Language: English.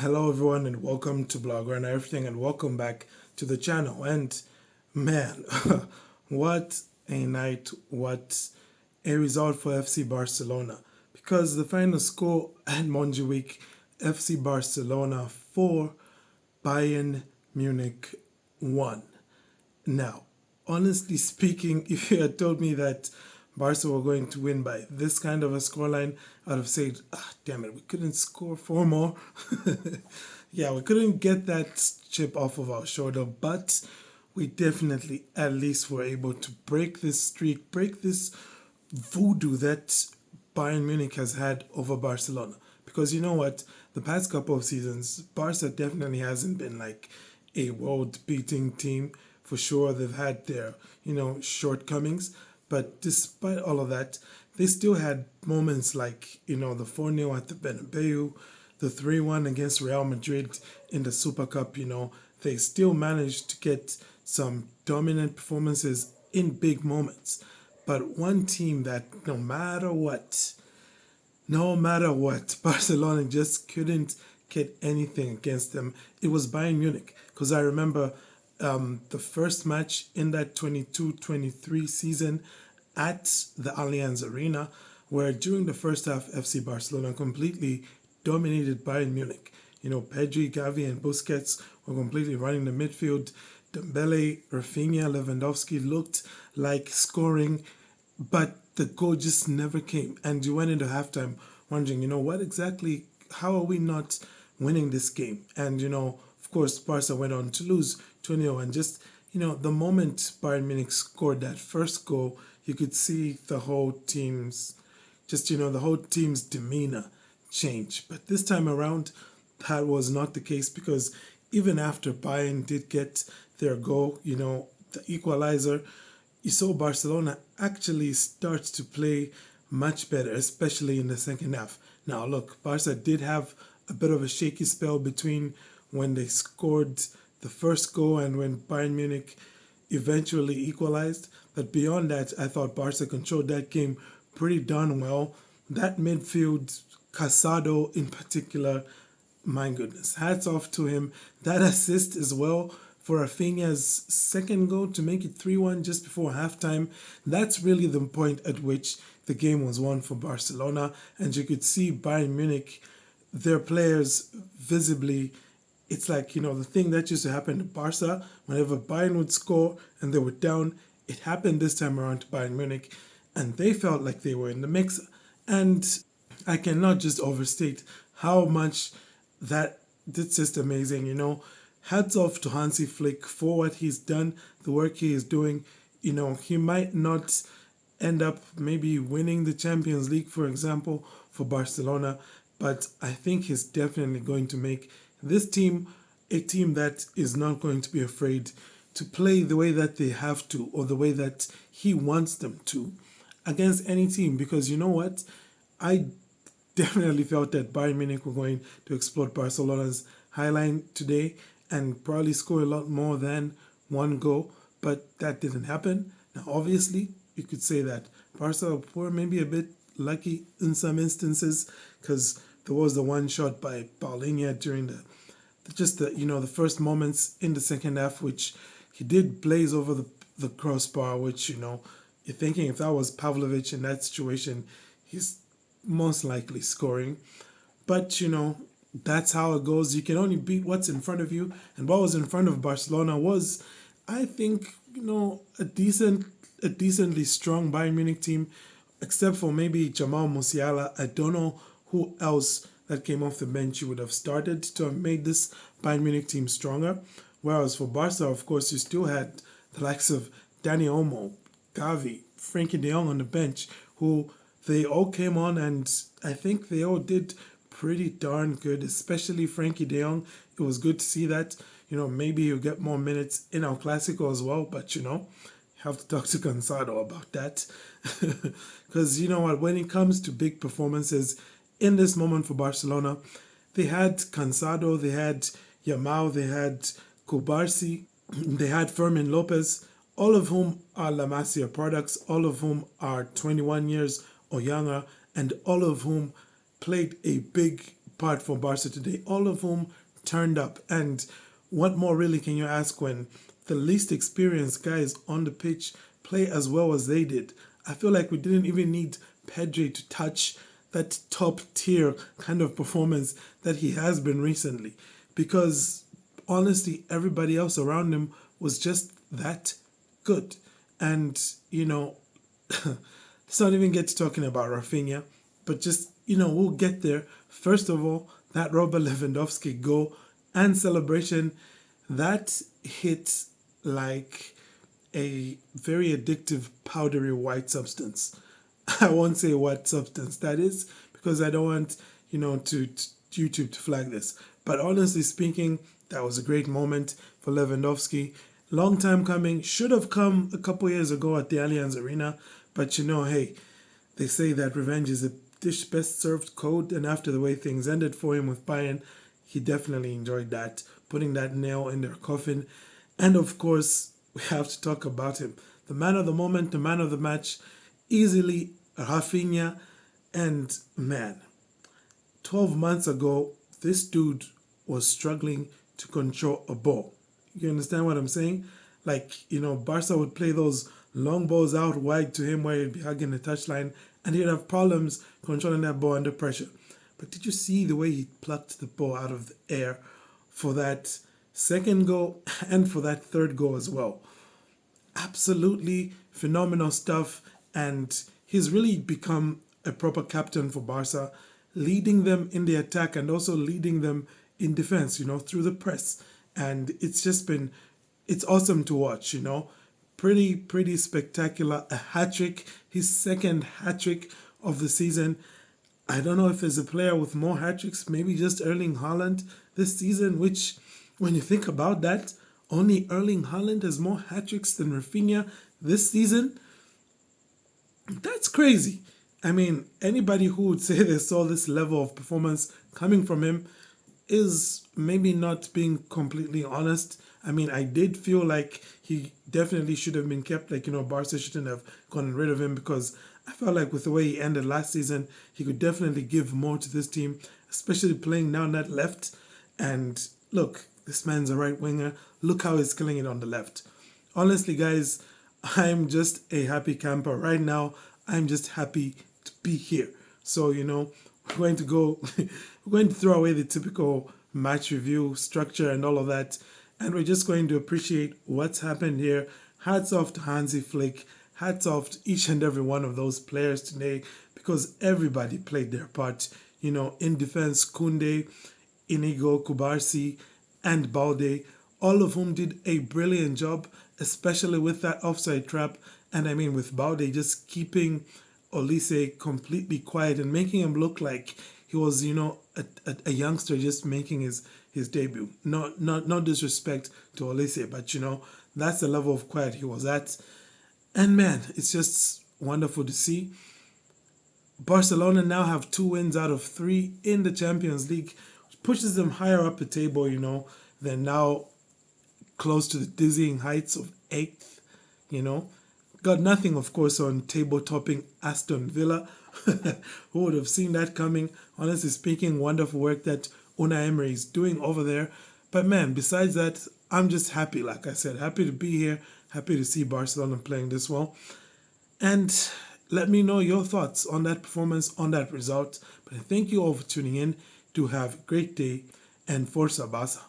Hello everyone and welcome to Blaugrana Everything and welcome back to the channel. And man, what a night, what a result for FC Barcelona. Because the final score at Montjuic, FC Barcelona 4, Bayern Munich 1. Now, honestly speaking, if you had told me that Barca were going to win by this kind of a scoreline, I'd have said, damn it, we couldn't score four more. Yeah, we couldn't get that chip off of our shoulder, but we definitely at least were able to break this streak, break this voodoo that Bayern Munich has had over Barcelona. Because you know what? The past couple of seasons, Barca definitely hasn't been like a world-beating team. For sure, they've had their, shortcomings. But despite all of that, they still had moments like, the 4-0 at the Bernabeu, the 3-1 against Real Madrid in the Super Cup, they still managed to get some dominant performances in big moments. But one team that no matter what, Barcelona just couldn't get anything against them. It was Bayern Munich. Because I remember the first match in that 22-23 season at the Allianz Arena, where during the first half, FC Barcelona completely dominated Bayern Munich. Pedri, Gavi, and Busquets were completely running the midfield. Dembele, Raphinha, Lewandowski looked like scoring, but the goal just never came. And you went into halftime wondering, how are we not winning this game? And, of course, Barca went on to lose 2-0. And just, the moment Bayern Munich scored that first goal, you could see the whole team's demeanor change. But this time around, that was not the case, because even after Bayern did get their goal, the equaliser, you saw Barcelona actually start to play much better, especially in the second half. Now, look, Barca did have a bit of a shaky spell between when they scored the first goal and when Bayern Munich eventually equalized. But beyond that, I thought Barca controlled that game pretty darn well. That midfield, Casado in particular, my goodness, hats off to him. That assist as well for Raphinha's second goal to make it 3-1 just before halftime. That's really the point at which the game was won for Barcelona. And you could see Bayern Munich, their players visibly, it's like, the thing that used to happen to Barca, whenever Bayern would score and they were down, it happened this time around to Bayern Munich, and they felt like they were in the mix. And I cannot just overstate how much that's just amazing, Hats off to Hansi Flick for what he's done, the work he is doing. He might not end up maybe winning the Champions League, for example, for Barcelona, but I think he's definitely going to make this team a team that is not going to be afraid to play the way that they have to, or the way that he wants them to, against any team. Because you know what? I definitely felt that Bayern Munich were going to exploit Barcelona's high line today and probably score a lot more than one goal, but that didn't happen. Now, obviously, you could say that Barca were maybe a bit lucky in some instances, because there was the one shot by Paulinho during the first moments in the second half, which he did blaze over the crossbar, which, you're thinking if that was Pavlovic in that situation, he's most likely scoring. But, that's how it goes. You can only beat what's in front of you. And what was in front of Barcelona was, I think, a decently strong Bayern Munich team, except for maybe Jamal Musiala. I don't know who else that came off the bench you would have started to have made this Bayern Munich team stronger. Whereas for Barca, of course, you still had the likes of Dani Olmo, Gavi, Frenkie de Jong on the bench, who they all came on, and I think they all did pretty darn good, especially Frenkie de Jong. It was good to see that. Maybe he'll get more minutes in our Clasico as well, but, you have to talk to Cansado about that. Because, when it comes to big performances in this moment for Barcelona, they had Cansado, they had Yamal, they had Kubarsi, they had Fermin Lopez, all of whom are La Masia products, all of whom are 21 years or younger, and all of whom played a big, part for Barca today, all of whom turned up. And what more really can you ask when the least experienced guys on the pitch play as well as they did? I feel like we didn't even need Pedri to touch that top tier kind of performance that he has been recently, because honestly everybody else around him was just that good. And let's not even get to talking about Raphinha, but just we'll get there. First of all, that Robert Lewandowski goal and celebration, that hit like a very addictive powdery white substance. I won't say what substance that is because I don't want to YouTube to flag this. But honestly speaking, that was a great moment for Lewandowski. Long time coming. Should have come a couple years ago at the Allianz Arena. But hey, they say that revenge is a dish best served cold. And after the way things ended for him with Bayern, he definitely enjoyed that, putting that nail in their coffin. And of course, we have to talk about him. The man of the moment, the man of the match, easily Raphinha. And man, 12 months ago, this dude was struggling to control a ball. You understand what I'm saying? Like, Barca would play those long balls out wide to him where he'd be hugging the touchline and he'd have problems controlling that ball under pressure. But did you see the way he plucked the ball out of the air for that second goal and for that third goal as well? Absolutely phenomenal stuff. And he's really become a proper captain for Barca, leading them in the attack and also leading them in defense, through the press. And it's just been, it's awesome to watch, Pretty spectacular. A hat-trick, his second hat-trick of the season. I don't know if there's a player with more hat-tricks, maybe just Erling Haaland this season, which, when you think about that, only Erling Haaland has more hat-tricks than Raphinha this season. That's crazy. I mean, anybody who would say they saw this level of performance coming from him is maybe not being completely honest. I mean, I did feel like he definitely should have been kept. Like, Barca shouldn't have gotten rid of him because I felt like with the way he ended last season, he could definitely give more to this team, especially playing down that left. And look, this man's a right winger. Look how he's killing it on the left. Honestly, guys, I'm just a happy camper right now. I'm just happy to be here. So, we're going to throw away the typical match review structure and all of that. And we're just going to appreciate what's happened here. Hats off to Hansi Flick. Hats off to each and every one of those players today because everybody played their part. In defense, Koundé, Inigo, Kubarsi, and Balde, all of whom did a brilliant job, especially with that offside trap. And I mean, with Balde just keeping Olise completely quiet and making him look like he was, a youngster just making his debut. No disrespect to Olise, but that's the level of quiet he was at. And man, it's just wonderful to see. Barcelona now have 2 wins out of 3 in the Champions League, which pushes them higher up the table. They're now close to the dizzying heights of 8th. Got nothing, of course, on table-topping Aston Villa. Who would have seen that coming? Honestly speaking, wonderful work that Unai Emery is doing over there. But man, besides that, I'm just happy, like I said, happy to be here, happy to see Barcelona playing this well. And let me know your thoughts on that performance, on that result. But thank you all for tuning in. Do have a great day and Forza Barca.